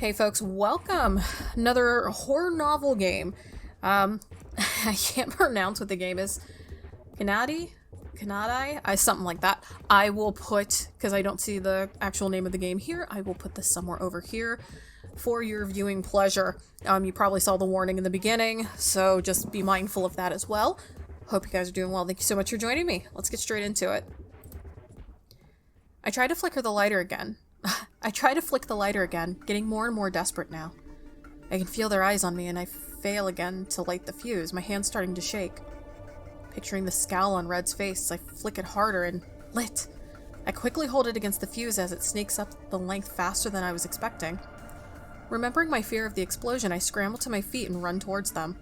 Hey folks, welcome! Another horror novel game. I can't pronounce what the game is. Canidae? Canidae? Something like that. I will put, because I don't see the actual name of the game here, I will put this somewhere over here for your viewing pleasure. You probably saw the warning in the beginning, so just be mindful of that as well. Hope you guys are doing well. Thank you so much for joining me. Let's get straight into it. I tried to flicker the lighter again. Getting more and more desperate now. I can feel their eyes on me and I fail again to light the fuse, my hand's starting to shake. Picturing the scowl on Red's face, I flick it harder and lit. I quickly hold it against the fuse as it sneaks up the length faster than I was expecting. Remembering my fear of the explosion, I scramble to my feet and run towards them.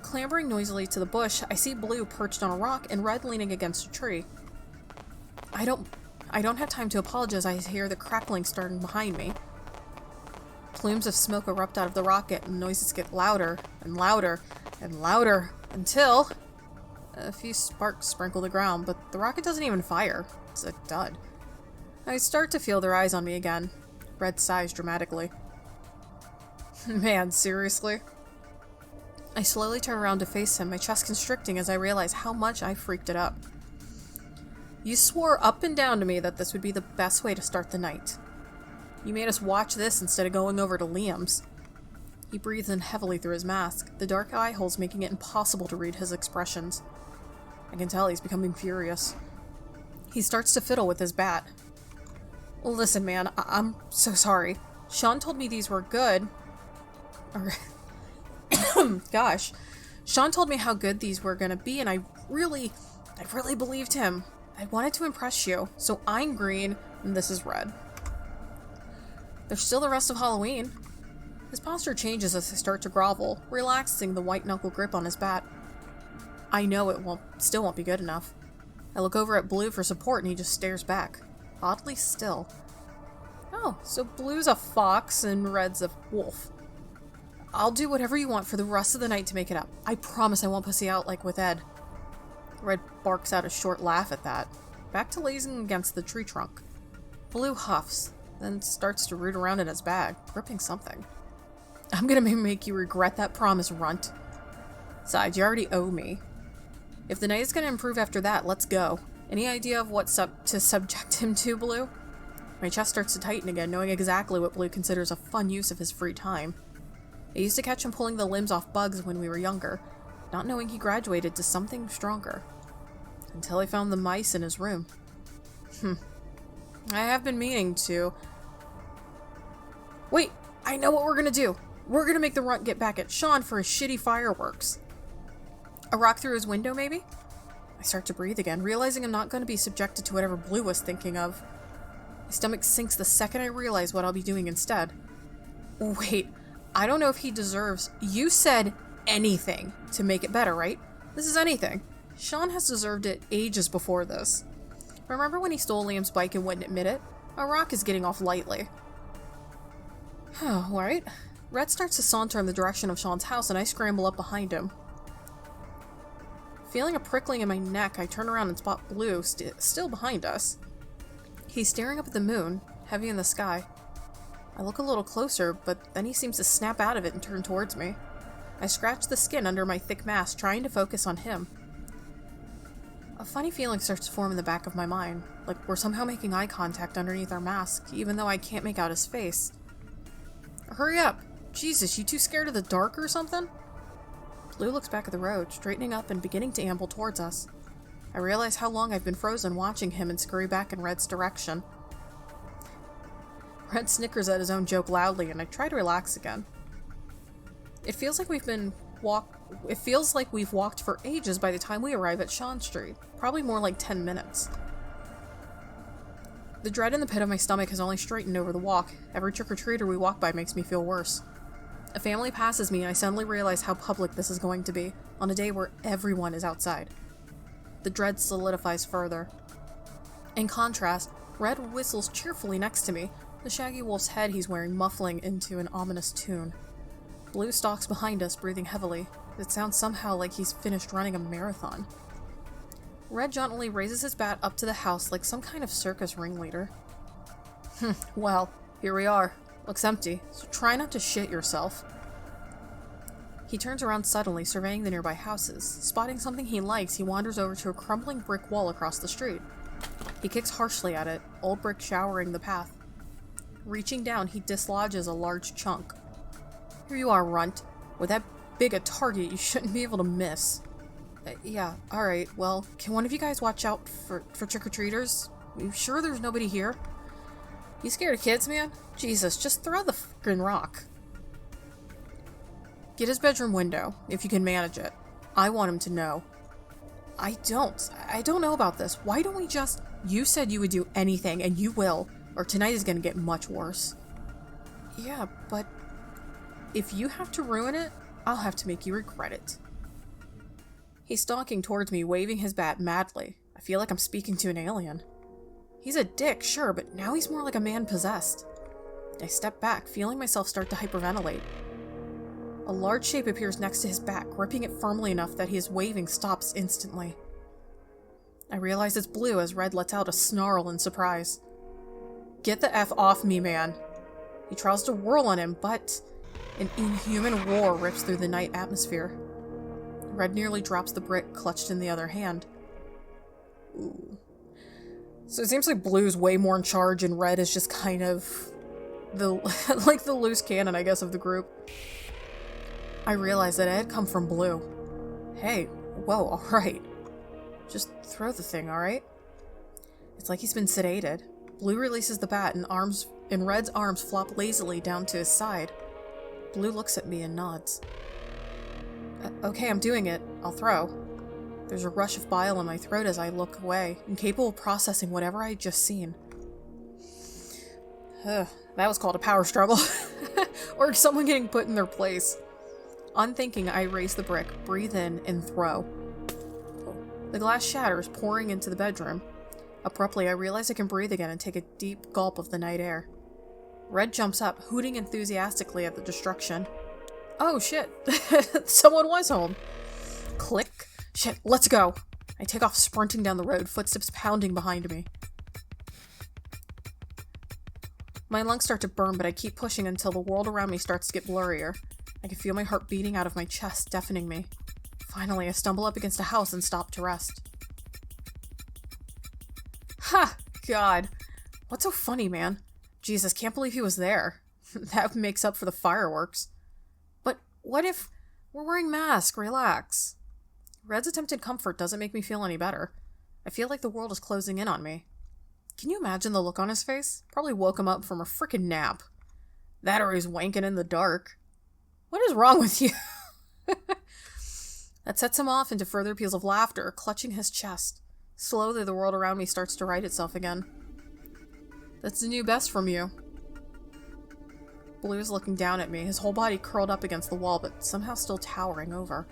Clambering noisily to the bush, I see Blue perched on a rock and Red leaning against a tree. I don't have time to apologize. I hear the crackling starting behind me. Plumes of smoke erupt out of the rocket and noises get louder and louder and louder until a few sparks sprinkle the ground, but the rocket doesn't even fire. It's a dud. I start to feel their eyes on me again. Red sighs dramatically. Man, seriously? I slowly turn around to face him, my chest constricting as I realize how much I freaked it up. You swore up and down to me that this would be the best way to start the night. You made us watch this instead of going over to Liam's. He breathes in heavily through his mask, the dark eye holes making it impossible to read his expressions. I can tell he's becoming furious. He starts to fiddle with his bat. Listen, man, I'm so sorry. Sean told me these were good. Gosh. Sean told me how good these were gonna be, and I really believed him. I wanted to impress you, so I'm green, and this is red. There's still the rest of Halloween. His posture changes as I start to grovel, relaxing the white knuckle grip on his bat. I know it still won't be good enough. I look over at Blue for support and he just stares back, oddly still. Oh, so Blue's a fox and Red's a wolf. I'll do whatever you want for the rest of the night to make it up. I promise I won't pussy out like with Ed. Red barks out a short laugh at that, back to lazing against the tree trunk. Blue huffs, then starts to root around in his bag, gripping something. I'm gonna make you regret that promise, runt. Besides, you already owe me. If the night is gonna improve after that, let's go. Any idea of what to subject him to, Blue? My chest starts to tighten again, knowing exactly what Blue considers a fun use of his free time. I used to catch him pulling the limbs off bugs when we were younger, not knowing he graduated to something stronger. Until I found the mice in his room. I have been meaning to... Wait, I know what we're gonna do. We're gonna make the runt get back at Sean for his shitty fireworks. A rock through his window, maybe? I start to breathe again, realizing I'm not gonna be subjected to whatever Blue was thinking of. My stomach sinks the second I realize what I'll be doing instead. Wait, I don't know if he deserves... You said anything to make it better, right? This is anything. Sean has deserved it ages before this. Remember when he stole Liam's bike and wouldn't admit it? A rock is getting off lightly. Alright. Red starts to saunter in the direction of Sean's house and I scramble up behind him. Feeling a prickling in my neck, I turn around and spot Blue still behind us. He's staring up at the moon, heavy in the sky. I look a little closer, but then he seems to snap out of it and turn towards me. I scratch the skin under my thick mask, trying to focus on him. A funny feeling starts to form in the back of my mind, like we're somehow making eye contact underneath our mask, even though I can't make out his face. Hurry up! Jesus, you too scared of the dark or something? Blue looks back at the road, straightening up and beginning to amble towards us. I realize how long I've been frozen watching him and scurry back in Red's direction. Red snickers at his own joke loudly and I try to relax again. It feels like we've walked for ages by the time we arrive at Sean Street. Probably more like 10 minutes. The dread in the pit of my stomach has only straightened over the walk. Every trick-or-treater we walk by makes me feel worse. A family passes me and I suddenly realize how public this is going to be, on a day where everyone is outside. The dread solidifies further. In contrast, Red whistles cheerfully next to me, the shaggy wolf's head he's wearing muffling into an ominous tune. Blue stalks behind us, breathing heavily. It sounds somehow like he's finished running a marathon. Red jauntily raises his bat up to the house like some kind of circus ringleader. Well, Here we are. Looks empty, so try not to shit yourself. He turns around suddenly, surveying the nearby houses. Spotting something he likes, he wanders over to a crumbling brick wall across the street. He kicks harshly at it, old brick showering the path. Reaching down, he dislodges a large chunk. Here you are, runt. With that big a target, you shouldn't be able to miss. Yeah, alright, well, can one of you guys watch out for trick-or-treaters? You sure there's nobody here? You scared of kids, man? Jesus, just throw the fucking rock. Get his bedroom window, if you can manage it. I want him to know. I don't know about this. Why don't we just... You said you would do anything, and you will, or tonight is gonna get much worse. Yeah, but... if you have to ruin it, I'll have to make you regret it. He's stalking towards me, waving his bat madly. I feel like I'm speaking to an alien. He's a dick, sure, but now he's more like a man possessed. I step back, feeling myself start to hyperventilate. A large shape appears next to his back, gripping it firmly enough that his waving stops instantly. I realize it's Blue as Red lets out a snarl in surprise. Get the F off me, man. He tries to whirl on him, but an inhuman roar rips through the night atmosphere. Red nearly drops the brick clutched in the other hand. Ooh. So it seems like Blue's way more in charge and Red is just kind of the like the loose cannon, I guess, of the group. I realize that it had come from Blue. Hey, whoa, alright. Just throw the thing, alright? It's like he's been sedated. Blue releases the bat and Red's arms flop lazily down to his side. Blue looks at me and nods. Okay, I'm doing it. I'll throw. There's a rush of bile in my throat as I look away, incapable of processing whatever I had just seen. That was called a power struggle. Or someone getting put in their place. Unthinking, I raise the brick, breathe in, and throw. The glass shatters, pouring into the bedroom. Abruptly, I realize I can breathe again and take a deep gulp of the night air. Red jumps up, hooting enthusiastically at the destruction. Oh shit, someone was home. Click. Shit, let's go. I take off sprinting down the road, footsteps pounding behind me. My lungs start to burn, but I keep pushing until the world around me starts to get blurrier. I can feel my heart beating out of my chest, deafening me. Finally, I stumble up against a house and stop to rest. Ha! God. What's so funny, man? Jesus, can't believe he was there. That makes up for the fireworks. But what if we're wearing masks? Relax. Red's attempted comfort doesn't make me feel any better. I feel like the world is closing in on me. Can you imagine the look on his face? Probably woke him up from a frickin' nap. That or he's wanking in the dark. What is wrong with you? That sets him off into further peals of laughter, clutching his chest. Slowly, the world around me starts to right itself again. That's the new best from you. Blue's looking down at me, his whole body curled up against the wall, but somehow still towering over.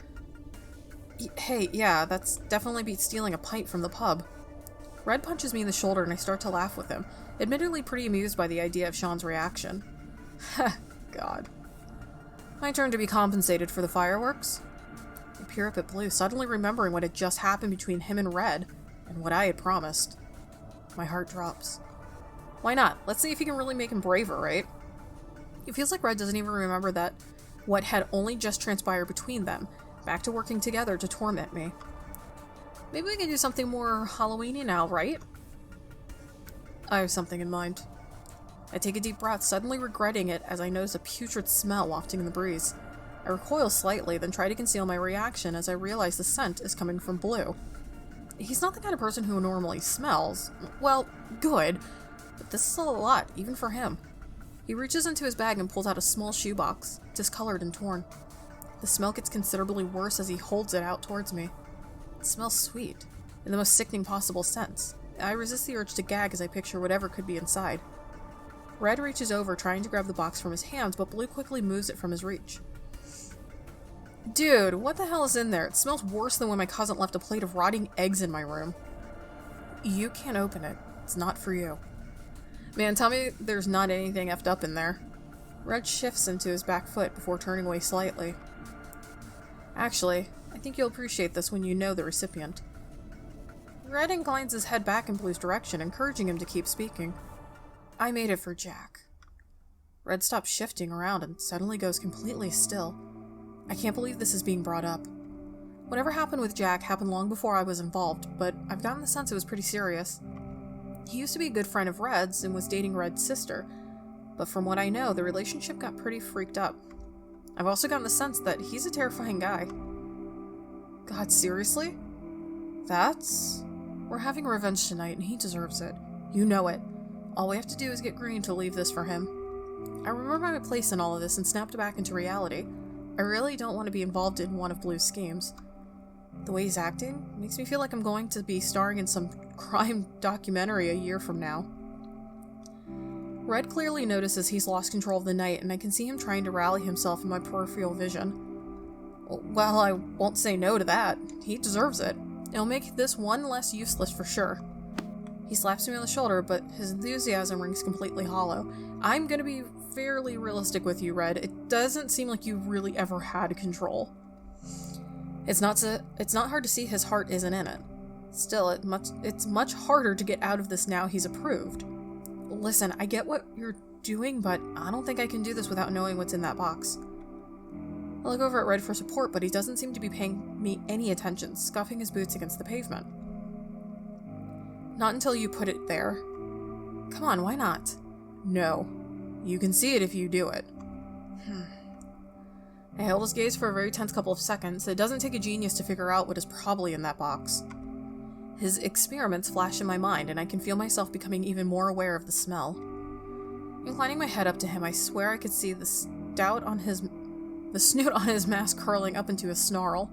Hey, yeah, that's definitely beats stealing a pint from the pub. Red punches me in the shoulder and I start to laugh with him, admittedly pretty amused by the idea of Sean's reaction. Ha, God. My turn to be compensated for the fireworks? I peer up at Blue, suddenly remembering what had just happened between him and Red, and what I had promised. My heart drops. Why not? Let's see if he can really make him braver, right? It feels like Red doesn't even remember that what had only just transpired between them, back to working together to torment me. Maybe we can do something more Halloween-y now, right? I have something in mind. I take a deep breath, suddenly regretting it as I notice a putrid smell wafting in the breeze. I recoil slightly, then try to conceal my reaction as I realize the scent is coming from Blue. He's not the kind of person who normally smells. Well, good, but this is a lot, even for him. He reaches into his bag and pulls out a small shoebox, discolored and torn. The smell gets considerably worse as he holds it out towards me. It smells sweet, in the most sickening possible sense. I resist the urge to gag as I picture whatever could be inside. Red reaches over, trying to grab the box from his hands, but Blue quickly moves it from his reach. Dude, what the hell is in there? It smells worse than when my cousin left a plate of rotting eggs in my room. You can't open it. It's not for you. Man, tell me there's not anything effed up in there. Red shifts into his back foot before turning away slightly. Actually, I think you'll appreciate this when you know the recipient. Red inclines his head back in Blue's direction, encouraging him to keep speaking. I made it for Jack. Red stops shifting around and suddenly goes completely still. I can't believe this is being brought up. Whatever happened with Jack happened long before I was involved, but I've gotten the sense it was pretty serious. He used to be a good friend of Red's and was dating Red's sister, but from what I know, the relationship got pretty freaked up. I've also gotten the sense that he's a terrifying guy. God, seriously? We're having revenge tonight, and he deserves it. You know it. All we have to do is get Green to leave this for him. I remember my place in all of this and snapped back into reality. I really don't want to be involved in one of Blue's schemes. The way he's acting makes me feel like I'm going to be starring in some crime documentary a year from now. Red clearly notices he's lost control of the night, and I can see him trying to rally himself in my peripheral vision. Well, I won't say no to that. He deserves it. It'll make this one less useless for sure. He slaps me on the shoulder, but his enthusiasm rings completely hollow. I'm gonna be fairly realistic with you, Red. It doesn't seem like you really ever had control. It's not hard to see his heart isn't in it. Still, it's much harder to get out of this now he's approved. Listen, I get what you're doing, but I don't think I can do this without knowing what's in that box. I look over at Red for support, but he doesn't seem to be paying me any attention, scuffing his boots against the pavement. Not until you put it there. Come on, why not? No. You can see it if you do it. I held his gaze for a very tense couple of seconds. It doesn't take a genius to figure out what is probably in that box. His experiments flash in my mind, and I can feel myself becoming even more aware of the smell. Inclining my head up to him, I swear I could see the snoot on his mask curling up into a snarl.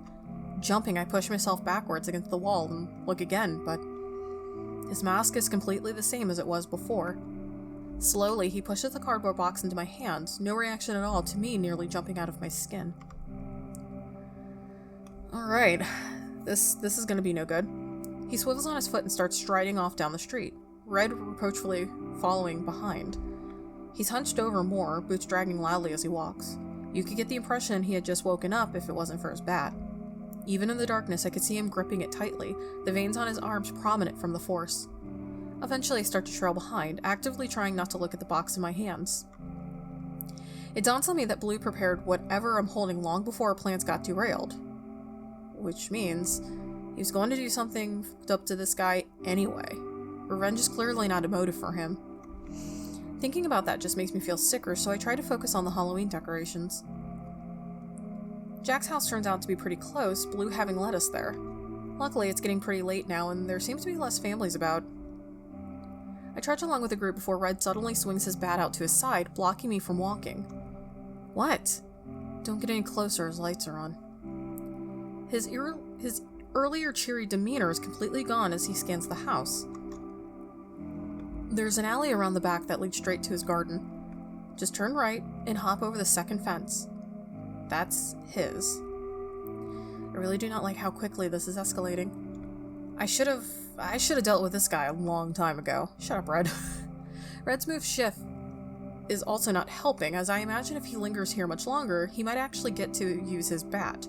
Jumping, I push myself backwards against the wall and look again, but his mask is completely the same as it was before. Slowly, he pushes the cardboard box into my hands, no reaction at all to me nearly jumping out of my skin. Alright, this is gonna be no good. He swivels on his foot and starts striding off down the street, Red reproachfully following behind. He's hunched over more, boots dragging loudly as he walks. You could get the impression he had just woken up if it wasn't for his bat. Even in the darkness, I could see him gripping it tightly, the veins on his arms prominent from the force. Eventually, I start to trail behind, actively trying not to look at the box in my hands. It dawns on me that Blue prepared whatever I'm holding long before our plans got derailed. Which means he was going to do something fucked up to this guy anyway. Revenge is clearly not a motive for him. Thinking about that just makes me feel sicker, so I try to focus on the Halloween decorations. Jack's house turns out to be pretty close, Blue having led us there. Luckily, it's getting pretty late now, and there seems to be less families about. I trudge along with the group before Red suddenly swings his bat out to his side, blocking me from walking. What? Don't get any closer, his lights are on. His earlier cheery demeanor is completely gone as he scans the house. There's an alley around the back that leads straight to his garden. Just turn right and hop over the second fence. That's his. I really do not like how quickly this is escalating. I should have dealt with this guy a long time ago. Shut up, Red. Red's move shift is also not helping, as I imagine if he lingers here much longer, he might actually get to use his bat.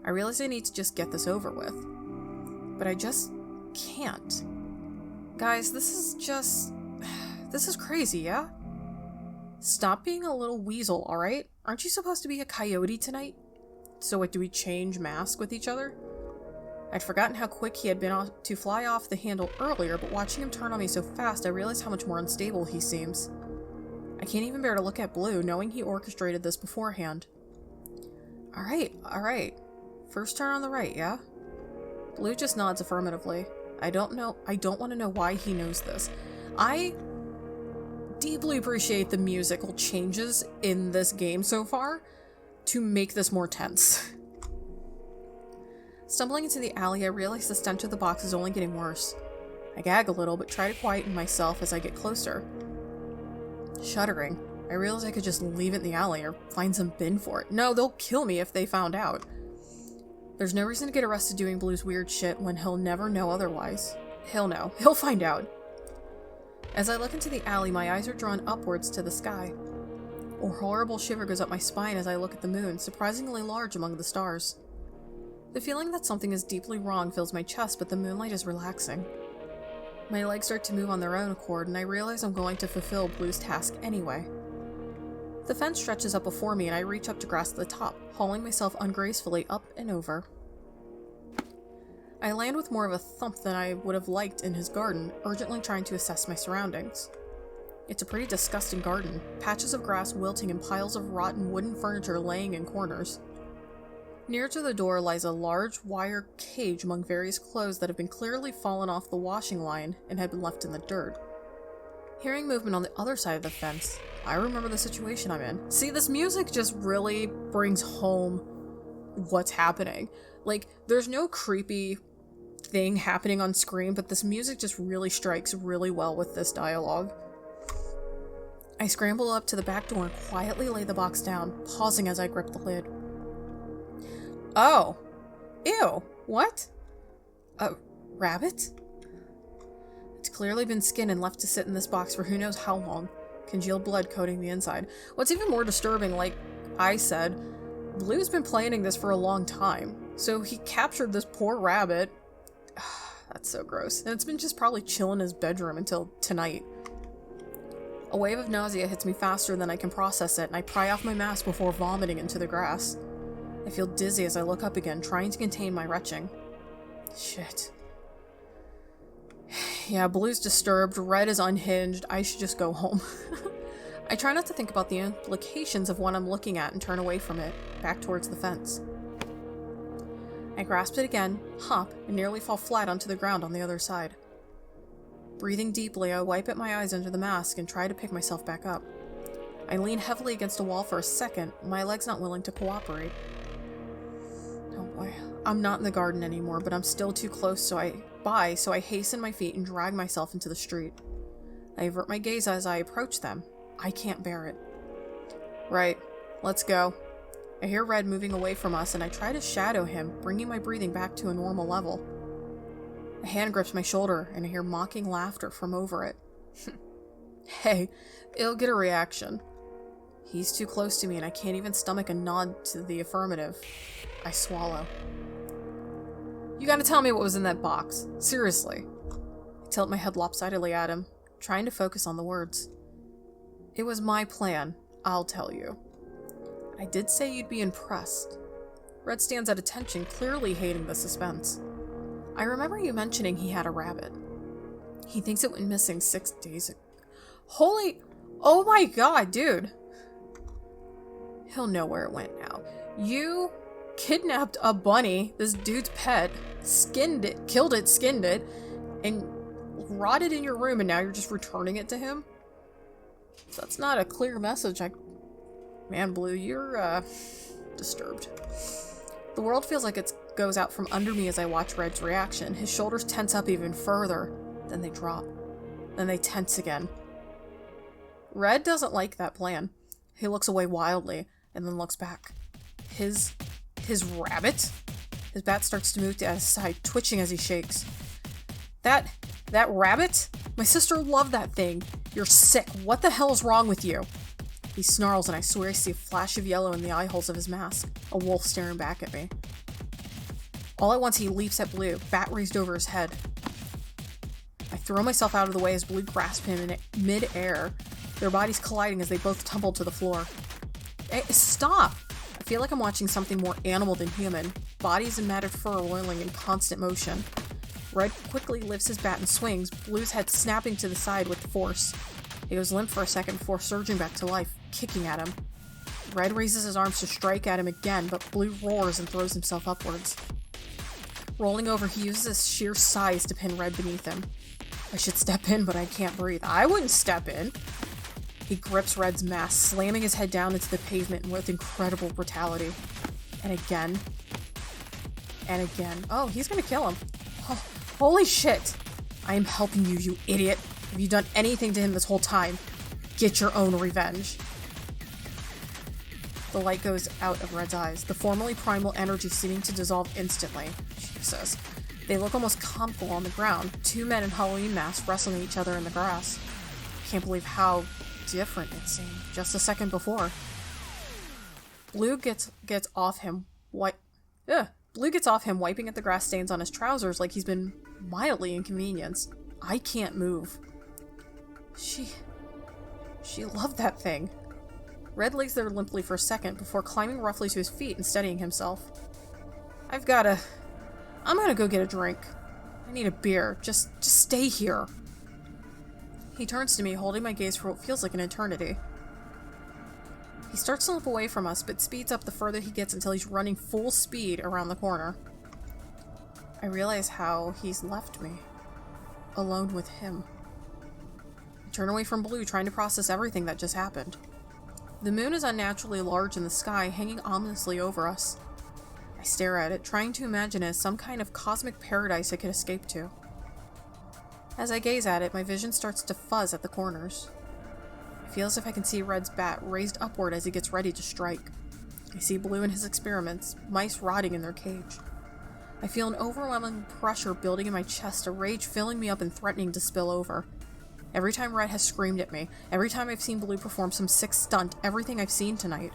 I realize I need to just get this over with. But I just can't. Guys, this is crazy, yeah? Stop being a little weasel, alright? Aren't you supposed to be a coyote tonight? So what, do we change mask with each other? I'd forgotten how quick he had been to fly off the handle earlier, but watching him turn on me so fast, I realized how much more unstable he seems. I can't even bear to look at Blue, knowing he orchestrated this beforehand. Alright. First turn on the right, yeah? Blue just nods affirmatively. I don't want to know why he knows this. I deeply appreciate the musical changes in this game so far to make this more tense. Stumbling into the alley, I realize the stench of the box is only getting worse. I gag a little, but try to quieten myself as I get closer. Shuddering, I realize I could just leave it in the alley or find some bin for it. No, they'll kill me if they found out. There's no reason to get arrested doing Blue's weird shit when he'll never know otherwise. He'll know. He'll find out. As I look into the alley, my eyes are drawn upwards to the sky. A horrible shiver goes up my spine as I look at the moon, surprisingly large among the stars. The feeling that something is deeply wrong fills my chest, but the moonlight is relaxing. My legs start to move on their own accord, and I realize I'm going to fulfill Blue's task anyway. The fence stretches up before me and I reach up to grasp the top, hauling myself ungracefully up and over. I land with more of a thump than I would have liked in his garden, urgently trying to assess my surroundings. It's a pretty disgusting garden, patches of grass wilting and piles of rotten wooden furniture laying in corners. Near to the door lies a large wire cage among various clothes that have been clearly fallen off the washing line and had been left in the dirt. Hearing movement on the other side of the fence, I remember the situation I'm in. See, this music just really brings home what's happening. Like, there's no creepy thing happening on screen, but this music just really strikes really well with this dialogue. I scramble up to the back door and quietly lay the box down, pausing as I grip the lid. Oh. Ew. What? A rabbit? It's clearly been skinned and left to sit in this box for who knows how long, congealed blood coating the inside. What's even more disturbing, like I said, Blue's been planning this for a long time, so he captured this poor rabbit. That's so gross. And it's been just probably chilling in his bedroom until tonight. A wave of nausea hits me faster than I can process it, and I pry off my mask before vomiting into the grass. I feel dizzy as I look up again, trying to contain my retching. Shit. Yeah, Blue's disturbed, Red is unhinged, I should just go home. I try not to think about the implications of what I'm looking at and turn away from it, back towards the fence. I grasp it again, hop, and nearly fall flat onto the ground on the other side. Breathing deeply, I wipe at my eyes under the mask and try to pick myself back up. I lean heavily against a wall for a second, my legs not willing to cooperate. Oh boy. I'm not in the garden anymore, but I'm still too close, so I hasten my feet and drag myself into the street. I avert my gaze as I approach them. I can't bear it. Right, let's go. I hear Red moving away from us, and I try to shadow him, bringing my breathing back to a normal level. A hand grips my shoulder, and I hear mocking laughter from over it. Hey, it'll get a reaction. He's too close to me, and I can't even stomach a nod to the affirmative. I swallow. You gotta tell me what was in that box. Seriously. I tilt my head lopsidedly at him, trying to focus on the words. It was my plan, I'll tell you. I did say you'd be impressed. Red stands at attention, clearly hating the suspense. I remember you mentioning he had a rabbit. He thinks it went missing 6 days ago. Holy... Oh my god, dude. He'll know where it went now. You kidnapped a bunny, this dude's pet, skinned it, killed it, skinned it, and rotted in your room, and now you're just returning it to him? So that's not a clear message. Man, Blue, you're, disturbed. The world feels like it goes out from under me as I watch Red's reaction. His shoulders tense up even further. Then they drop. Then they tense again. Red doesn't like that plan. He looks away wildly, and then looks back. His rabbit? His bat starts to move to his side, twitching as he shakes. That rabbit? My sister loved that thing. You're sick. What the hell is wrong with you? He snarls, and I swear I see a flash of yellow in the eye holes of his mask. A wolf staring back at me. All at once, he leaps at Blue, bat raised over his head. I throw myself out of the way as Blue grasps him in mid-air, their bodies colliding as they both tumble to the floor. Hey, stop! I feel like I'm watching something more animal than human. Bodies and matted fur whirling in constant motion. Red quickly lifts his bat and swings, Blue's head snapping to the side with force. He goes limp for a second before surging back to life, kicking at him. Red raises his arms to strike at him again, but Blue roars and throws himself upwards. Rolling over, he uses his sheer size to pin Red beneath him. I should step in, but I can't breathe. I wouldn't step in! He grips Red's mask, slamming his head down into the pavement with incredible brutality. And again. And again. Oh, he's gonna kill him. Oh, holy shit! I am helping you, you idiot! Have you done anything to him this whole time? Get your own revenge. The light goes out of Red's eyes, the formerly primal energy seeming to dissolve instantly. Jesus. They look almost comical on the ground, 2 men in Halloween masks wrestling each other in the grass. Can't believe how different it seemed just a second before. Blue gets off him, Blue gets off him, wiping at the grass stains on his trousers like he's been mildly inconvenienced. I can't move. She loved that thing. Red lays there limply for a second before climbing roughly to his feet and steadying himself. I'm gonna go get a drink. I need a beer. Just stay here. He turns to me, holding my gaze for what feels like an eternity. He starts to limp away from us, but speeds up the further he gets until he's running full speed around the corner. I realize how he's left me. Alone with him. I turn away from Blue, trying to process everything that just happened. The moon is unnaturally large in the sky, hanging ominously over us. I stare at it, trying to imagine it as some kind of cosmic paradise I could escape to. As I gaze at it, my vision starts to fuzz at the corners. I feel as if I can see Red's bat raised upward as he gets ready to strike. I see Blue in his experiments, mice rotting in their cage. I feel an overwhelming pressure building in my chest, a rage filling me up and threatening to spill over. Every time Red has screamed at me, every time I've seen Blue perform some sick stunt, everything I've seen tonight.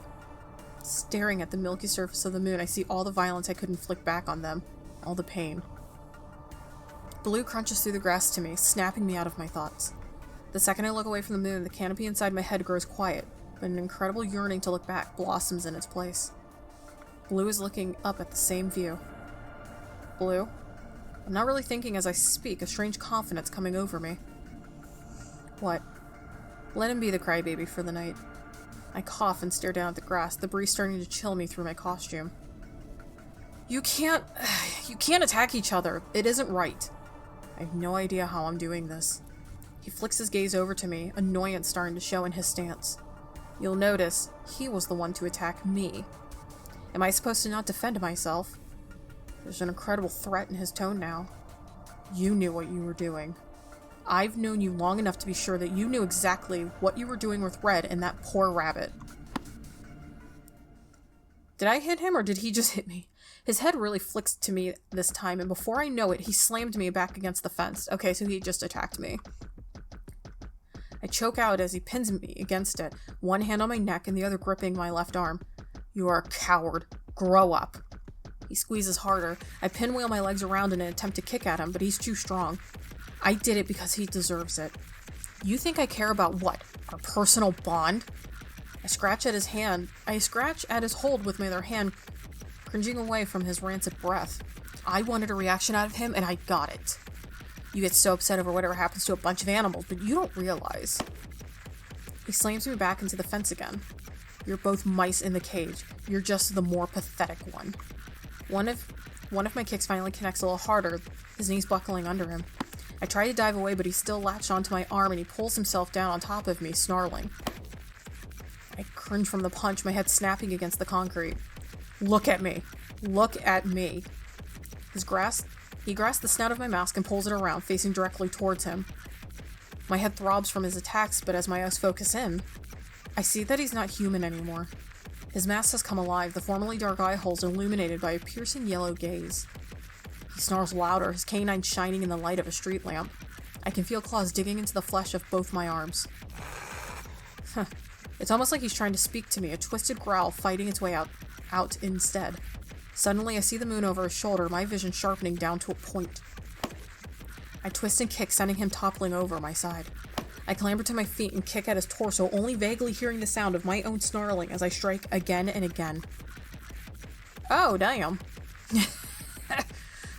Staring at the milky surface of the moon, I see all the violence I could inflict back on them, all the pain. Blue crunches through the grass to me, snapping me out of my thoughts. The second I look away from the moon, the canopy inside my head grows quiet, but an incredible yearning to look back blossoms in its place. Blue is looking up at the same view. Blue? I'm not really thinking as I speak, a strange confidence coming over me. What? Let him be the crybaby for the night. I cough and stare down at the grass, the breeze starting to chill me through my costume. You can't attack each other. It isn't right. I have no idea how I'm doing this. He flicks his gaze over to me, annoyance starting to show in his stance. You'll notice, he was the one to attack me. Am I supposed to not defend myself? There's an incredible threat in his tone now. You knew what you were doing. I've known you long enough to be sure that you knew exactly what you were doing with Red and that poor rabbit. Did I hit him or did he just hit me? His head really flicks to me this time, and before I know it, he slammed me back against the fence. Okay, so he just attacked me. I choke out as he pins me against it, one hand on my neck and the other gripping my left arm. You are a coward. Grow up. He squeezes harder. I pinwheel my legs around in an attempt to kick at him, but he's too strong. I did it because he deserves it. You think I care about what? Our personal bond? I scratch at his hold with my other hand, cringing away from his rancid breath. I wanted a reaction out of him, and I got it. You get so upset over whatever happens to a bunch of animals, but you don't realize. He slams me back into the fence again. You're both mice in the cage. You're just the more pathetic one. One of my kicks finally connects a little harder, his knees buckling under him. I try to dive away, but he's still latched onto my arm and he pulls himself down on top of me, snarling. I cringe from the punch, my head snapping against the concrete. Look at me. Look at me. He grasps the snout of my mask and pulls it around, facing directly towards him. My head throbs from his attacks, but as my eyes focus in, I see that he's not human anymore. His mask has come alive, the formerly dark eye holes illuminated by a piercing yellow gaze. He snarls louder, his canine shining in the light of a street lamp. I can feel claws digging into the flesh of both my arms. It's almost like he's trying to speak to me, a twisted growl fighting its way out instead. Suddenly, I see the moon over his shoulder, my vision sharpening down to a point. I twist and kick, sending him toppling over my side. I clamber to my feet and kick at his torso, only vaguely hearing the sound of my own snarling as I strike again and again. Oh, damn.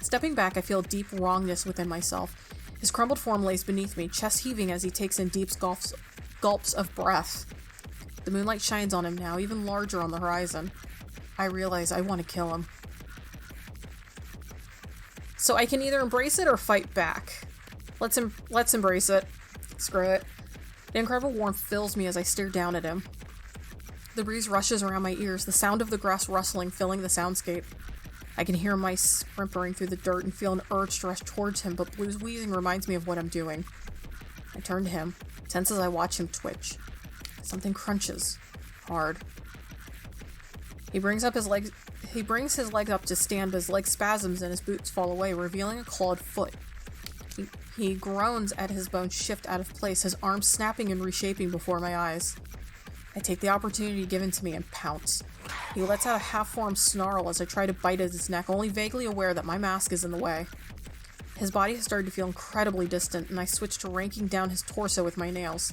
Stepping back, I feel deep wrongness within myself. His crumbled form lays beneath me, chest heaving as he takes in deep gulps of breath. The moonlight shines on him now, even larger on the horizon. I realize I want to kill him. So I can either embrace it or fight back. Let's embrace it. Screw it. The incredible warmth fills me as I stare down at him. The breeze rushes around my ears, the sound of the grass rustling filling the soundscape. I can hear mice sprimpering through the dirt and feel an urge to rush towards him, but Blue's wheezing reminds me of what I'm doing. I turn to him, tense as I watch him twitch. Something crunches. Hard. He brings his leg up to stand, but his leg spasms and his boots fall away, revealing a clawed foot. He groans at his bones shift out of place, his arms snapping and reshaping before my eyes. I take the opportunity given to me and pounce. He lets out a half-formed snarl as I try to bite at his neck, only vaguely aware that my mask is in the way. His body has started to feel incredibly distant, and I switch to raking down his torso with my nails.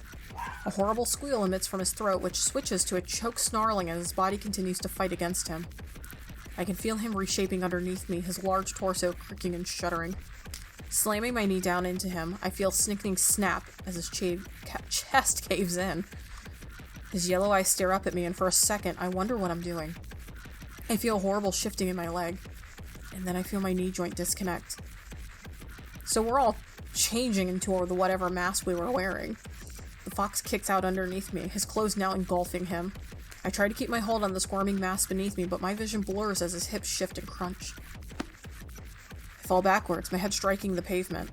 A horrible squeal emits from his throat, which switches to a choked snarling as his body continues to fight against him. I can feel him reshaping underneath me, his large torso creaking and shuddering. Slamming my knee down into him, I feel sickening snap as his chest caves in. His yellow eyes stare up at me, and for a second, I wonder what I'm doing. I feel horrible shifting in my leg, and then I feel my knee joint disconnect. So we're all changing into the whatever mask we were wearing. The fox kicks out underneath me, his clothes now engulfing him. I try to keep my hold on the squirming mass beneath me, but my vision blurs as his hips shift and crunch. I fall backwards, my head striking the pavement.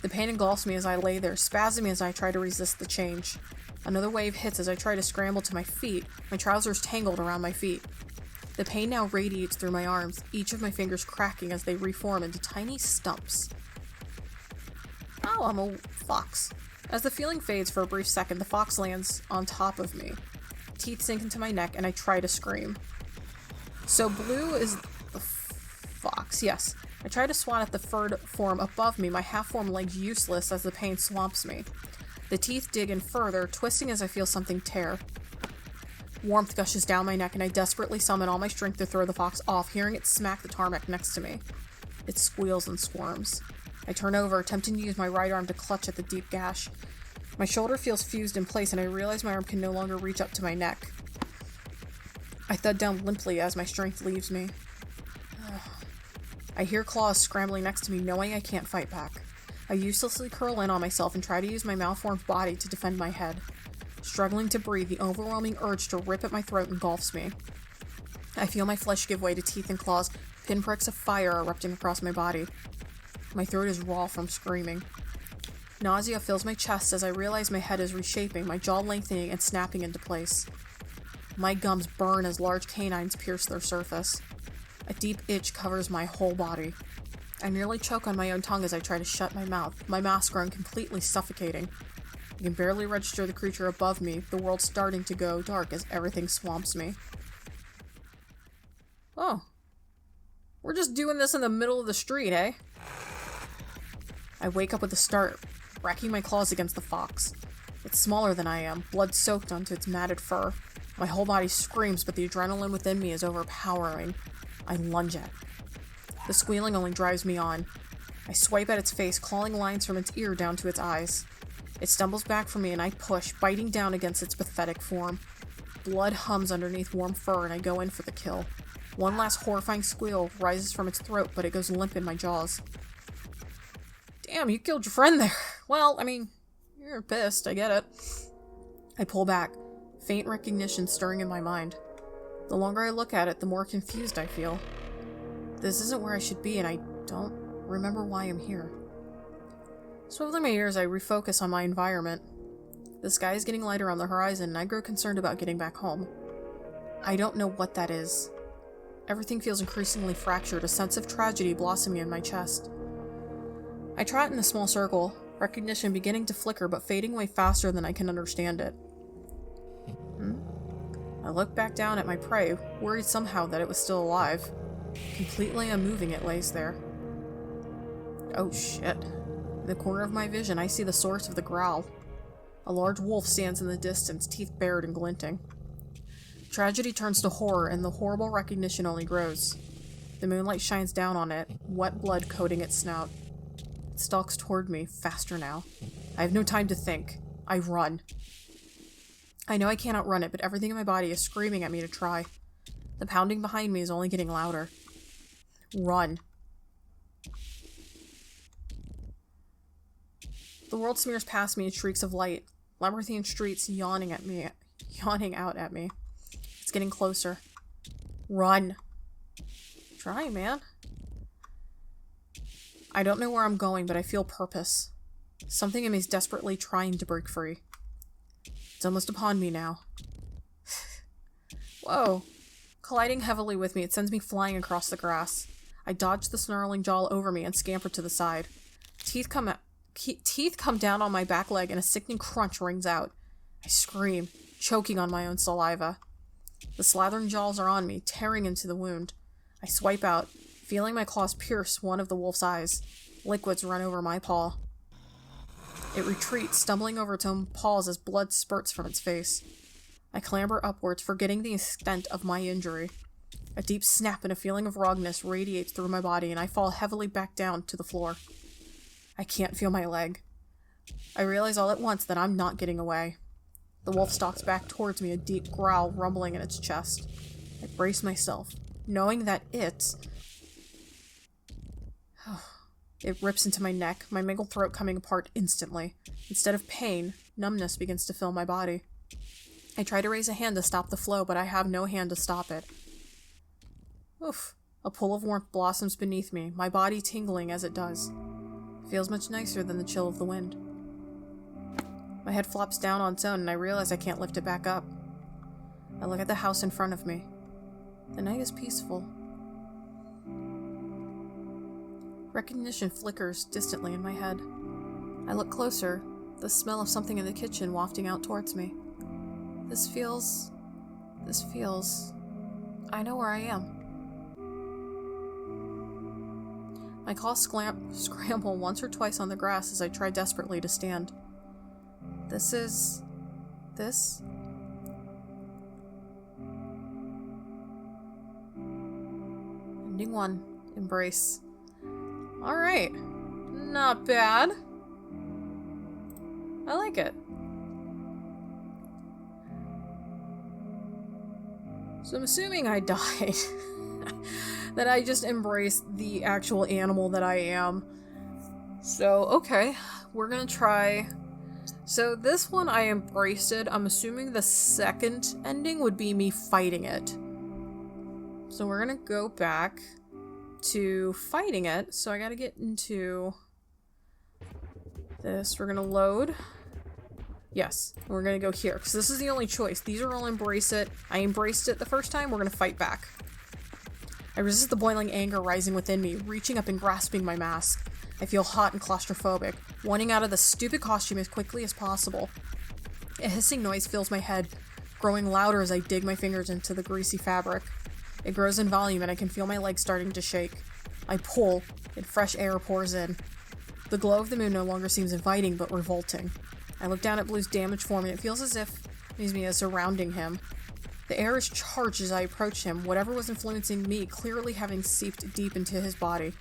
The pain engulfs me as I lay there, spasming as I try to resist the change. Another wave hits as I try to scramble to my feet, my trousers tangled around my feet. The pain now radiates through my arms, each of my fingers cracking as they reform into tiny stumps. Oh, I'm a fox. As the feeling fades for a brief second, the fox lands on top of me. Teeth sink into my neck, and I try to scream. So Blue is the fox, yes. I try to swat at the furred form above me, my half-formed legs useless as the pain swamps me. The teeth dig in further, twisting as I feel something tear. Warmth gushes down my neck, and I desperately summon all my strength to throw the fox off, hearing it smack the tarmac next to me. It squeals and squirms. I turn over, attempting to use my right arm to clutch at the deep gash. My shoulder feels fused in place, and I realize my arm can no longer reach up to my neck. I thud down limply as my strength leaves me. I hear claws scrambling next to me, knowing I can't fight back. I uselessly curl in on myself and try to use my malformed body to defend my head. Struggling to breathe, the overwhelming urge to rip at my throat engulfs me. I feel my flesh give way to teeth and claws, pinpricks of fire erupting across my body. My throat is raw from screaming. Nausea fills my chest as I realize my head is reshaping, my jaw lengthening and snapping into place. My gums burn as large canines pierce their surface. A deep itch covers my whole body. I nearly choke on my own tongue as I try to shut my mouth, my mask grown completely suffocating. I can barely register the creature above me, the world starting to go dark as everything swamps me. Oh. We're just doing this in the middle of the street, eh? I wake up with a start, racking my claws against the fox. It's smaller than I am, blood soaked onto its matted fur. My whole body screams, but the adrenaline within me is overpowering. I lunge at it. The squealing only drives me on. I swipe at its face, clawing lines from its ear down to its eyes. It stumbles back from me and I push, biting down against its pathetic form. Blood hums underneath warm fur and I go in for the kill. One last horrifying squeal rises from its throat, but it goes limp in my jaws. Damn, you killed your friend there. Well, I mean, you're pissed, I get it. I pull back, faint recognition stirring in my mind. The longer I look at it, the more confused I feel. This isn't where I should be, and I don't remember why I'm here. Swiveling my ears, I refocus on my environment. The sky is getting lighter on the horizon, and I grow concerned about getting back home. I don't know what that is. Everything feels increasingly fractured, a sense of tragedy blossoming in my chest. I trot in a small circle, recognition beginning to flicker but fading away faster than I can understand it. I look back down at my prey, worried somehow that it was still alive. Completely unmoving, it lays there. Oh shit. In the corner of my vision, I see the source of the growl. A large wolf stands in the distance, teeth bared and glinting. Tragedy turns to horror, and the horrible recognition only grows. The moonlight shines down on it, wet blood coating its snout. It stalks toward me, faster now. I have no time to think. I run. I know I can't outrun it, but everything in my body is screaming at me to try. The pounding behind me is only getting louder. Run. The world smears past me in streaks of light. Labyrinthine streets yawning out at me. It's getting closer. Run. Try, man. I don't know where I'm going, but I feel purpose. Something in me is desperately trying to break free. It's almost upon me now. Whoa. Colliding heavily with me, it sends me flying across the grass. I dodge the snarling jaw over me and scamper to the side. Teeth come down on my back leg and a sickening crunch rings out. I scream, choking on my own saliva. The slathering jaws are on me, tearing into the wound. I swipe out, feeling my claws pierce one of the wolf's eyes. Liquids run over my paw. It retreats, stumbling over its own paws as blood spurts from its face. I clamber upwards, forgetting the extent of my injury. A deep snap and a feeling of wrongness radiates through my body, and I fall heavily back down to the floor. I can't feel my leg. I realize all at once that I'm not getting away. The wolf stalks back towards me, a deep growl rumbling in its chest. I brace myself, knowing that it rips into my neck, my mangled throat coming apart instantly. Instead of pain, numbness begins to fill my body. I try to raise a hand to stop the flow, but I have no hand to stop it. Oof. A pool of warmth blossoms beneath me, my body tingling as it does. It feels much nicer than the chill of the wind. My head flops down on its own, and I realize I can't lift it back up. I look at the house in front of me. The night is peaceful. Recognition flickers distantly in my head. I look closer, the smell of something in the kitchen wafting out towards me. This feels... I know where I am. My claws scramble once or twice on the grass as I try desperately to stand. This? Ending 1. Embrace. Alright. Not bad. I like it. So I'm assuming I died. That I just embraced the actual animal that I am. So, okay. We're gonna try... So this one I embraced it. I'm assuming the second ending would be me fighting it. So we're gonna go back to fighting it. So I gotta get into this. We're gonna load. Yes, we're gonna go here, because this is the only choice. These are all embrace it. I embraced it the first time, we're gonna fight back. I resist the boiling anger rising within me, reaching up and grasping my mask. I feel hot and claustrophobic, wanting out of the stupid costume as quickly as possible. A hissing noise fills my head, growing louder as I dig my fingers into the greasy fabric. It grows in volume and I can feel my legs starting to shake. I pull, and fresh air pours in. The glow of the moon no longer seems inviting, but revolting. I look down at Blue's damaged form, and it feels as if me is surrounding him. The air is charged as I approach him, whatever was influencing me clearly having seeped deep into his body.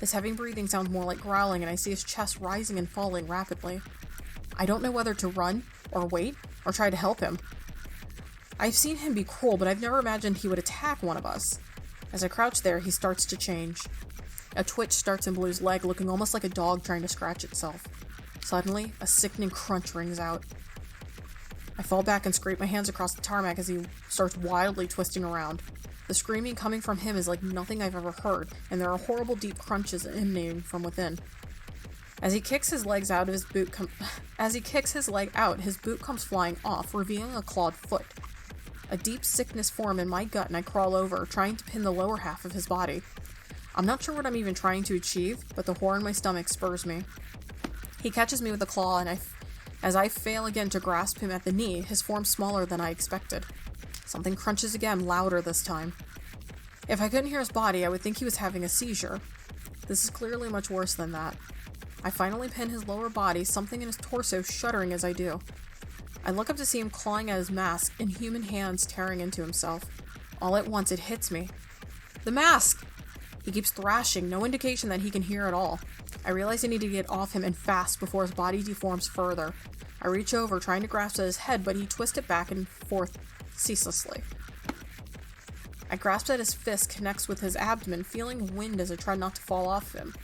His heavy breathing sounds more like growling, and I see his chest rising and falling rapidly. I don't know whether to run, or wait, or try to help him. I've seen him be cruel, but I've never imagined he would attack one of us. As I crouch there, he starts to change. A twitch starts in Blue's leg, looking almost like a dog trying to scratch itself. Suddenly, a sickening crunch rings out. I fall back and scrape my hands across the tarmac as he starts wildly twisting around. The screaming coming from him is like nothing I've ever heard, and there are horrible deep crunches emanating from within. As he kicks his leg out, his boot comes flying off, revealing a clawed foot. A deep sickness forms in my gut, and I crawl over, trying to pin the lower half of his body. I'm not sure what I'm even trying to achieve, but the horror in my stomach spurs me. He catches me with a claw, and as I fail again to grasp him at the knee, his form smaller than I expected. Something crunches again, louder this time. If I couldn't hear his body, I would think he was having a seizure. This is clearly much worse than that. I finally pin his lower body, something in his torso shuddering as I do. I look up to see him clawing at his mask, inhuman hands tearing into himself. All at once, it hits me. The mask! He keeps thrashing, no indication that he can hear at all. I realize I need to get off him and fast before his body deforms further. I reach over, trying to grasp at his head, but he twists it back and forth ceaselessly. I grasp at his fist, connects with his abdomen, feeling wind as I try not to fall off him.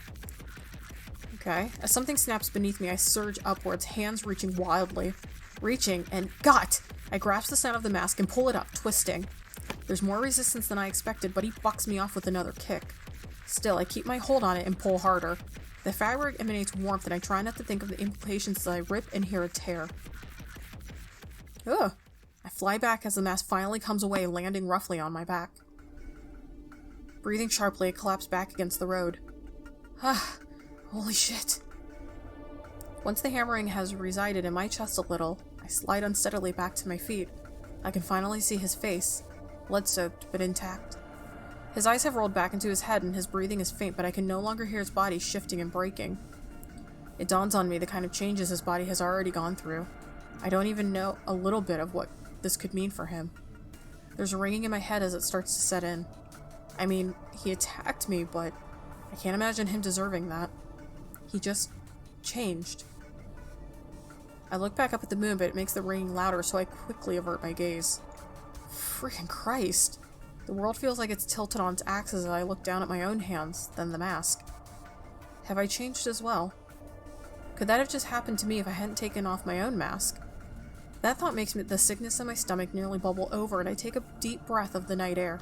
Okay. As something snaps beneath me, I surge upwards, hands reaching wildly. Reaching, and got! I grasp the side of the mask and pull it up, twisting. There's more resistance than I expected, but he bucks me off with another kick. Still, I keep my hold on it and pull harder. The fabric emanates warmth, and I try not to think of the implications as I rip and hear a tear. Ugh! I fly back as the mask finally comes away, landing roughly on my back. Breathing sharply, I collapse back against the road. Holy shit. Once the hammering has resided in my chest a little, I slide unsteadily back to my feet. I can finally see his face, blood-soaked but intact. His eyes have rolled back into his head and his breathing is faint, but I can no longer hear his body shifting and breaking. It dawns on me the kind of changes his body has already gone through. I don't even know a little bit of what this could mean for him. There's a ringing in my head as it starts to set in. I mean, he attacked me, but I can't imagine him deserving that. He just changed. I look back up at the moon, but it makes the ringing louder, so I quickly avert my gaze. Freaking Christ. The world feels like it's tilted on its axis as I look down at my own hands, then the mask. Have I changed as well? Could that have just happened to me if I hadn't taken off my own mask? That thought makes the sickness in my stomach nearly bubble over, and I take a deep breath of the night air.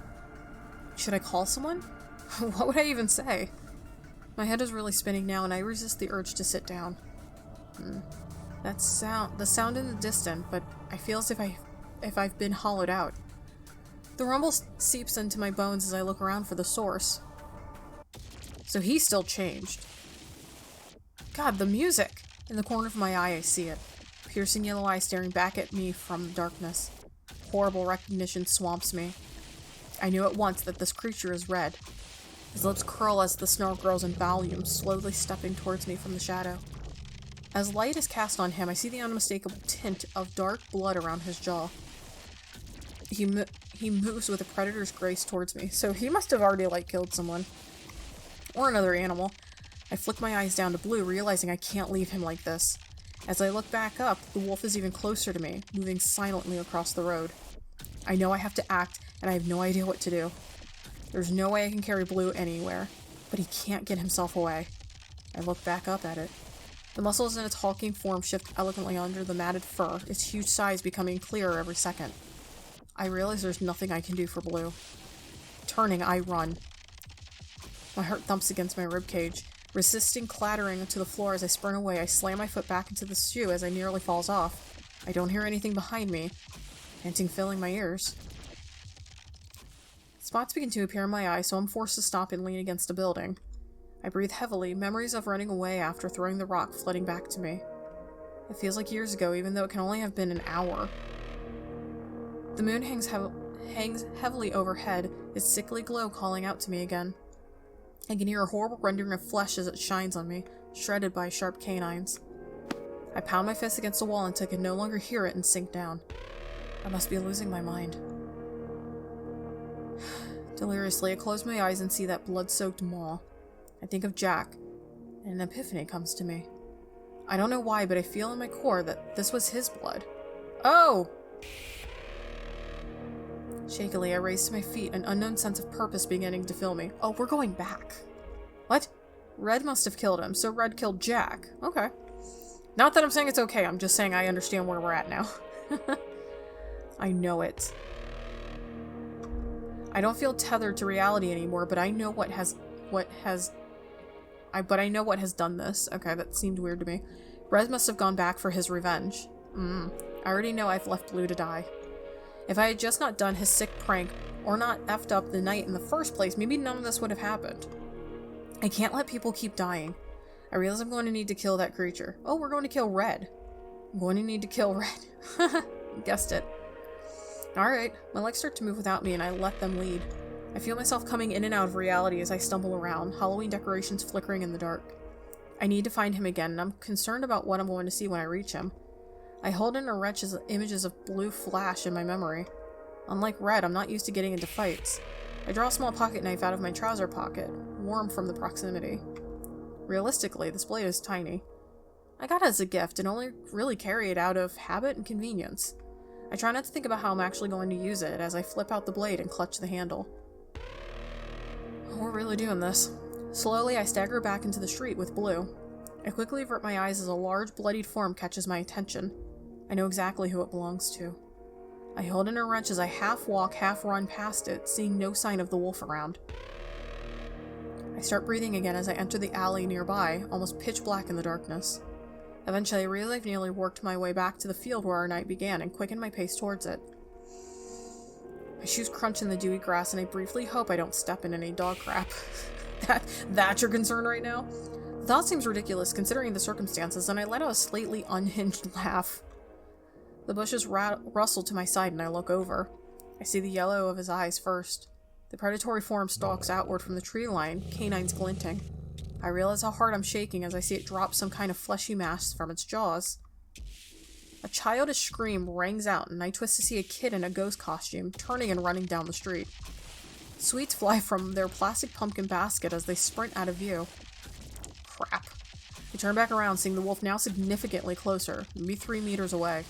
Should I call someone? What would I even say? My head is really spinning now, and I resist the urge to sit down. The sound in the distance, but I feel as if I've been hollowed out. The rumble seeps into my bones as I look around for the source. So he still changed. God, the music! In the corner of my eye, I see it. Piercing yellow eye staring back at me from the darkness. Horrible recognition swamps me. I knew at once that this creature is red. His lips curl as the snarl grows in volume, slowly stepping towards me from the shadow. As light is cast on him, I see the unmistakable tint of dark blood around his jaw. He moves with a predator's grace towards me, so he must have already, killed someone. Or another animal. I flick my eyes down to blue, realizing I can't leave him like this. As I look back up, the wolf is even closer to me, moving silently across the road. I know I have to act, and I have no idea what to do. There's no way I can carry Blue anywhere, but he can't get himself away. I look back up at it. The muscles in its hulking form shift elegantly under the matted fur, its huge size becoming clearer every second. I realize there's nothing I can do for Blue. Turning, I run. My heart thumps against my ribcage. Resisting clattering to the floor as I sprint away, I slam my foot back into the shoe as I nearly falls off. I don't hear anything behind me, panting filling my ears. Spots begin to appear in my eyes, so I'm forced to stop and lean against a building. I breathe heavily, memories of running away after throwing the rock flooding back to me. It feels like years ago, even though it can only have been an hour. The moon hangs heavily overhead, its sickly glow calling out to me again. I can hear a horrible rendering of flesh as it shines on me, shredded by sharp canines. I pound my fist against the wall until I can no longer hear it and sink down. I must be losing my mind. Deliriously, I close my eyes and see that blood-soaked maw. I think of Jack, and an epiphany comes to me. I don't know why, but I feel in my core that this was his blood. Oh! Shakily, I raise to my feet, an unknown sense of purpose beginning to fill me. Oh, we're going back. What? Red must have killed him, so Red killed Jack. Okay. Not that I'm saying it's okay, I'm just saying I understand where we're at now. I know it. I don't feel tethered to reality anymore, but I know what has done this. Okay, that seemed weird to me. Red must have gone back for his revenge. I already know I've left Blue to die. If I had just not done his sick prank, or not effed up the night in the first place, maybe none of this would have happened. I can't let people keep dying. I realize I'm going to need to kill that creature. Oh, we're going to kill Red. I'm going to need to kill Red. Guessed it. Alright, my legs start to move without me and I let them lead. I feel myself coming in and out of reality as I stumble around, Halloween decorations flickering in the dark. I need to find him again, and I'm concerned about what I'm going to see when I reach him. I hold in a wretch as images of Blue flash in my memory. Unlike Red, I'm not used to getting into fights. I draw a small pocket knife out of my trouser pocket, warm from the proximity. Realistically, this blade is tiny. I got it as a gift and only really carry it out of habit and convenience. I try not to think about how I'm actually going to use it as I flip out the blade and clutch the handle. We're really doing this. Slowly, I stagger back into the street with Blue. I quickly avert my eyes as a large, bloodied form catches my attention. I know exactly who it belongs to. I hold in a wrench as I half walk, half run past it, seeing no sign of the wolf around. I start breathing again as I enter the alley nearby, almost pitch black in the darkness. Eventually, I realize I've nearly worked my way back to the field where our night began and quicken my pace towards it. My shoes crunch in the dewy grass, and I briefly hope I don't step in any dog crap. That's your concern right now? The thought seems ridiculous considering the circumstances, and I let out a slightly unhinged laugh. The bushes rustle to my side, and I look over. I see the yellow of his eyes first. The predatory form stalks outward from the tree line, canines glinting. I realize how hard I'm shaking as I see it drop some kind of fleshy mass from its jaws. A childish scream rings out, and I twist to see a kid in a ghost costume, turning and running down the street. Sweets fly from their plastic pumpkin basket as they sprint out of view. Crap. I turn back around, seeing the wolf now significantly closer, maybe 3 meters away.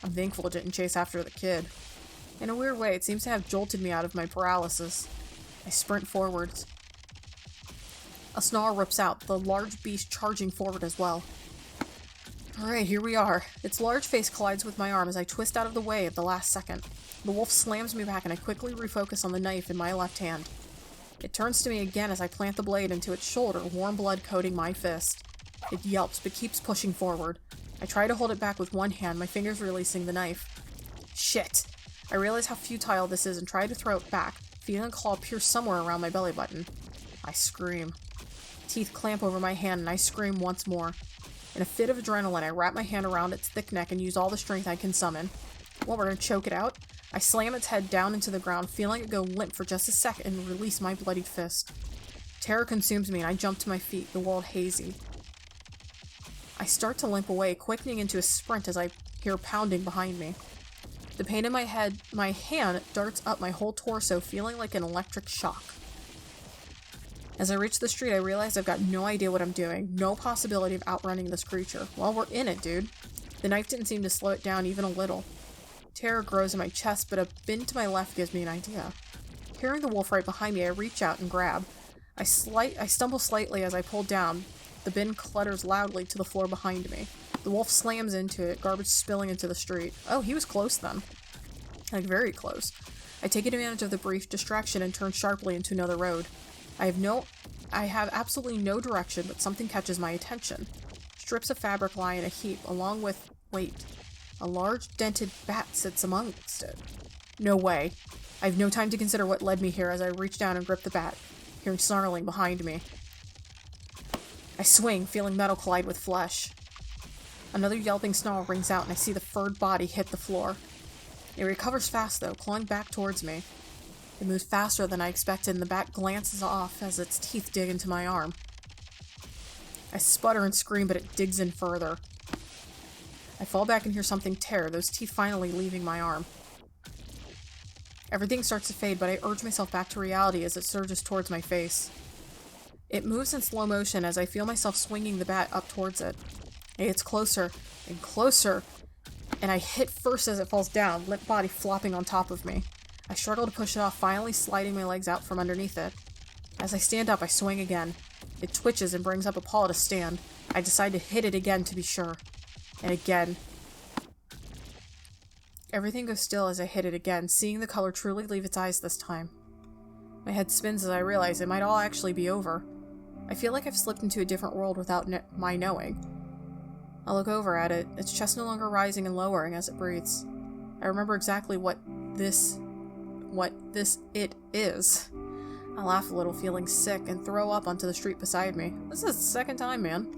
I'm thankful it didn't chase after the kid. In a weird way, it seems to have jolted me out of my paralysis. I sprint forwards. A snarl rips out, the large beast charging forward as well. Alright, here we are. Its large face collides with my arm as I twist out of the way at the last second. The wolf slams me back and I quickly refocus on the knife in my left hand. It turns to me again as I plant the blade into its shoulder, warm blood coating my fist. It yelps, but keeps pushing forward. I try to hold it back with one hand, my fingers releasing the knife. Shit! I realize how futile this is and try to throw it back, feeling a claw pierce somewhere around my belly button. I scream. Teeth clamp over my hand and I scream once more. In a fit of adrenaline, I wrap my hand around its thick neck and use all the strength I can summon. Well, we're gonna choke it out. I slam its head down into the ground, feeling it go limp for just a second and release my bloodied fist. Terror consumes me and I jump to my feet, the world hazy. I start to limp away, quickening into a sprint as I hear pounding behind me. The pain in my hand darts up my whole torso, feeling like an electric shock. As I reach the street, I realize I've got no idea what I'm doing, no possibility of outrunning this creature. Well, we're in it, dude. The knife didn't seem to slow it down even a little. Terror grows in my chest, but a bend to my left gives me an idea. Hearing the wolf right behind me, I reach out and grab. I stumble slightly as I pull down. The bin clutters loudly to the floor behind me. The wolf slams into it, garbage spilling into the street. Oh, he was close then. Like, very close. I take advantage of the brief distraction and turn sharply into another road. I have absolutely no direction, but something catches my attention. Strips of fabric lie in a heap, along with, wait, a large dented bat sits amongst it. No way. I have no time to consider what led me here as I reach down and grip the bat, hearing snarling behind me. I swing, feeling metal collide with flesh. Another yelping snarl rings out and I see the furred body hit the floor. It recovers fast though, clawing back towards me. It moves faster than I expected and the bat glances off as its teeth dig into my arm. I sputter and scream, but it digs in further. I fall back and hear something tear, those teeth finally leaving my arm. Everything starts to fade, but I urge myself back to reality as it surges towards my face. It moves in slow motion as I feel myself swinging the bat up towards it. It gets closer and closer, and I hit first as it falls down, limp body flopping on top of me. I struggle to push it off, finally sliding my legs out from underneath it. As I stand up, I swing again. It twitches and brings up a paw to stand. I decide to hit it again to be sure. And again. Everything goes still as I hit it again, seeing the color truly leave its eyes this time. My head spins as I realize it might all actually be over. I feel like I've slipped into a different world without my knowing. I look over at it, its chest no longer rising and lowering as it breathes. I remember exactly what this it is. I laugh a little, feeling sick, and throw up onto the street beside me. This is the second time, man.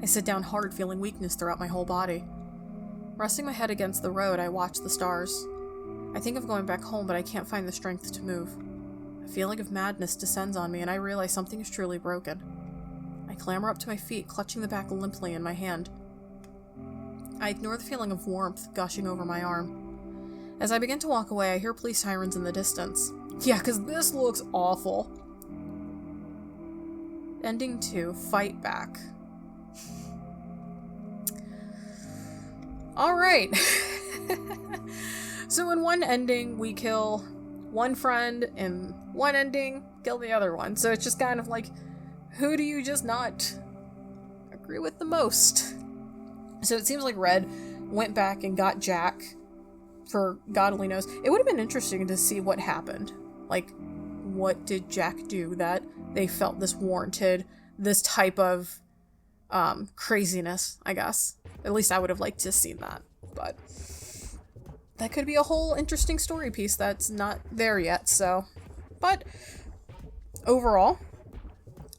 I sit down hard, feeling weakness throughout my whole body. Resting my head against the road, I watch the stars. I think of going back home, but I can't find the strength to move. A feeling of madness descends on me, and I realize something is truly broken. I clamber up to my feet, clutching the back limply in my hand. I ignore the feeling of warmth gushing over my arm. As I begin to walk away, I hear police sirens in the distance. Yeah, because this looks awful. Ending 2, Fight Back. Alright. So in one ending, we kill one friend, in one ending, kill the other one. So it's just kind of like, who do you just not agree with the most? So it seems like Red went back and got Jack for God only knows. It would have been interesting to see what happened. Like, what did Jack do that they felt this warranted this type of craziness, I guess. At least I would have liked to see that. But that could be a whole interesting story piece that's not there yet, so. But overall,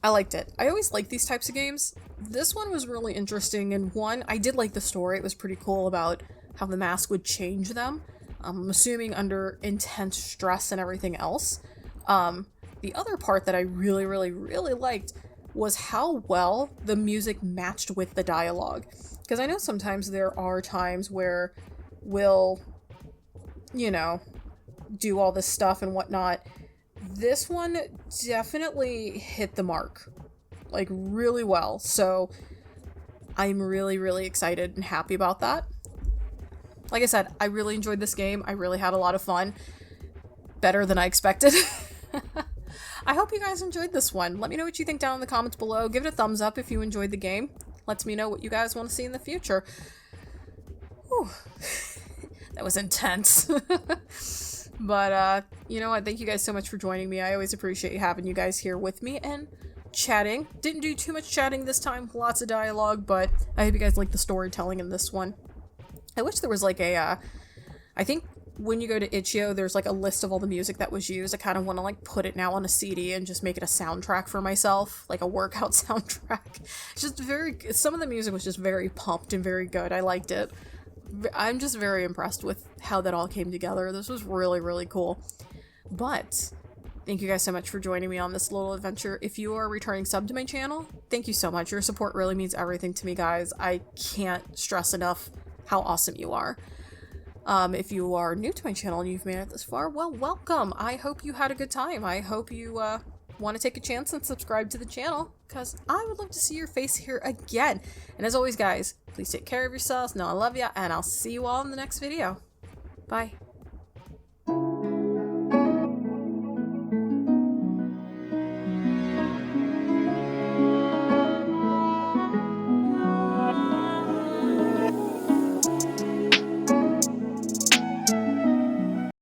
I liked it. I always like these types of games. This one was really interesting, and one, I did like the story. It was pretty cool about how the mask would change them. I'm assuming under intense stress and everything else. The other part that I really, really, really liked was how well the music matched with the dialogue. Because I know sometimes there are times where we'll, you know, do all this stuff and whatnot. This one definitely hit the mark, like, really well. So I'm really, really excited and happy about that. Like I said, I really enjoyed this game. I really had a lot of fun. Better than I expected. I hope you guys enjoyed this one. Let me know what you think down in the comments below. Give it a thumbs up if you enjoyed the game. Lets me know what you guys want to see in the future. Whew. That was intense. But, you know what? Thank you guys so much for joining me. I always appreciate having you guys here with me and chatting. Didn't do too much chatting this time. Lots of dialogue, but I hope you guys like the storytelling in this one. I wish there was like a, I think when you go to Itch.io, there's like a list of all the music that was used. I kind of want to like put it now on a CD and just make it a soundtrack for myself, like a workout soundtrack. It's just some of the music was just very pumped and very good. I liked it. I'm just very impressed with how that all came together. This was really, really cool. But thank you guys so much for joining me on this little adventure. If you are a returning sub to my channel, thank you so much. Your support really means everything to me, guys. I can't stress enough how awesome you are. If you are new to my channel and you've made it this far, well, welcome. I hope you had a good time. I hope you want to take a chance and subscribe to the channel, because I would love to see your face here again. And as always, guys, please take care of yourselves. Know I love you, and I'll see you all in the next video. Bye.